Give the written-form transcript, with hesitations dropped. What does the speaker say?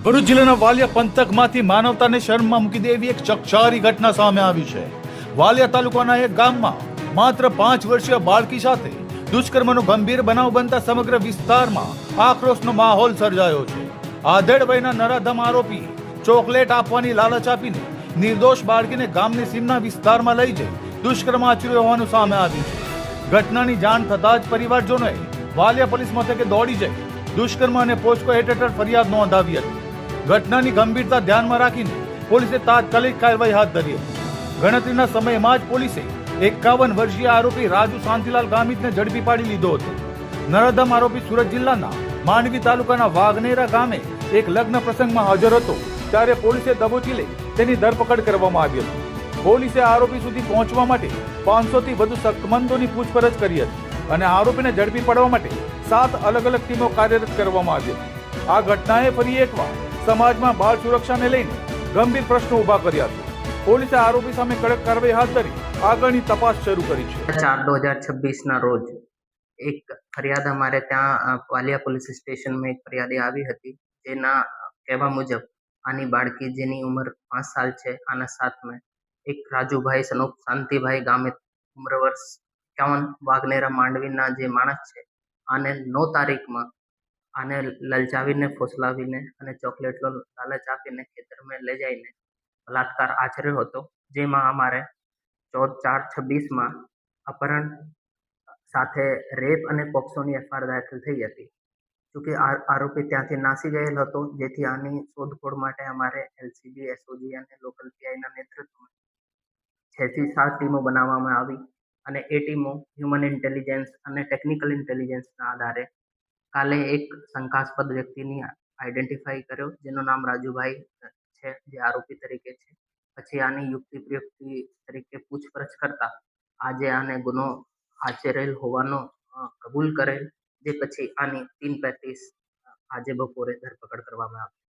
ભરૂચ જિલ્લાના વાલિયા પંથકમાંથી માનવતાને શરમમાં મૂકી દે એવી એક ચકચારી ઘટના સામે આવી છે। વાલિયા તાલુકાના એક ગામમાં માત્ર 5 વર્ષીય બાળકી સાથે દુષ્કર્મનો ગંભીર બનાવ બનતા સમગ્ર વિસ્તારમાં આક્રોશનો માહોલ સર્જાયો છે। આધેડ વયના નરાધમ આરોપી ચોકલેટ આપવાની લાલચ આપીને નિર્દોષ બાળકીને ગામની સીમના વિસ્તારમાં લઈ જઈ દુષ્કર્મ આચર્યું હોવાનું સામે આવ્યું છે। ઘટનાની જાણ થતાં જ પરિવારજનોએ વાલિયા પોલીસ મથકે દોડી જઈ દુષ્કર્મ અને પોસ્કો એક્ટ હેઠળ ફરિયાદ નોંધાવી હતી। ઘટનાની ગંભીરતા ધ્યાનમાં રાખીને પોલીસે તાત્કાલિક કાર્યવાહી હાથ ધરી હતી। ગણતરીના સમયમાં જ પોલીસે 51 વર્ષીય આરોપી રાજુ શાંતિલાલ ગામિતને ઝડપી પાડી લીધો હતો। નરાધમ આરોપી સુરત જિલ્લાના માંડવી તાલુકાના વાઘનેરા ગામે એક લગ્ન પ્રસંગમાં હાજર હતો ત્યારે પોલીસે દબોચી લઈ તેની ધરપકડ કરવામાં આવી હતી। પોલીસે આરોપી સુધી પહોંચવા માટે 500 થી વધુ શંકમંદોની પૂછપરછ કરી હતી અને આરોપીને ઝડપી પાડવા માટે 7 અલગ અલગ ટીમો કાર્યરત કરવામાં આવી હતી। આ ઘટનાએ ફરી એકવાર સમાજમાં બાળ સુરક્ષાને લઈને ગંભીર પ્રશ્નો ઉભા કર્યા છે। પોલીસે આરોપી સામે કડક કાર્યવાહી હાથ ધરી આગળની તપાસ શરૂ કરી છે। 4/2026 ના રોજ એક ફરિયાદ અમારે ત્યાં વાલિયા પોલીસ સ્ટેશનમાં એક ફરિયાદી આવી હતી। જેના કહેવા મુજબ આની બાળકી જેની ઉંમર 5 સાલ છે, આના સાથમાં એક રાજુભાઈ સનોપ શાંતિભાઈ ગામે ઉંમર વર્ષ 51 વાઘનેરા માંડવીના જે માણસ છે, આને 9 તારીખમાં આને લલચાવીને ફોસલાવીને અને ચોકલેટનો લાલચ આપીને ખેતરમાં લઈ જઈને બલાત્કાર આચર્યો હતો। જેમાં અમારે 14/4/26 અપહરણ સાથે રેપ અને પોક્સોની એફઆઈઆર દાખલ થઈ હતી। જોકે આરોપી ત્યાંથી નાસી ગયેલ હતો, જેથી આની શોધખોળ માટે અમારે એલસીબી, એસઓજી અને લોકલ પીઆઈના નેતૃત્વમાં 6 થી 7 ટીમો બનાવવામાં આવી અને એ ટીમો હ્યુમન ઇન્ટેલિજન્સ અને ટેકનિકલ ઇન્ટેલિજન્સના આધારે કાલે એક શંકાસ્પદ વ્યક્તિની આઈડેન્ટિફાઈ કર્યો, જેનું નામ રાજુભાઈ છે, જે આરોપી તરીકે છે। પછી આની યુક્તિ પ્રયુક્તિ તરીકે પૂછપરછ કરતા આજે આને ગુનો આચરેલ હોવાનો કબૂલ કરેલ, જે પછી આની 3/35 આજે બપોરે ધરપકડ કરવામાં આવી।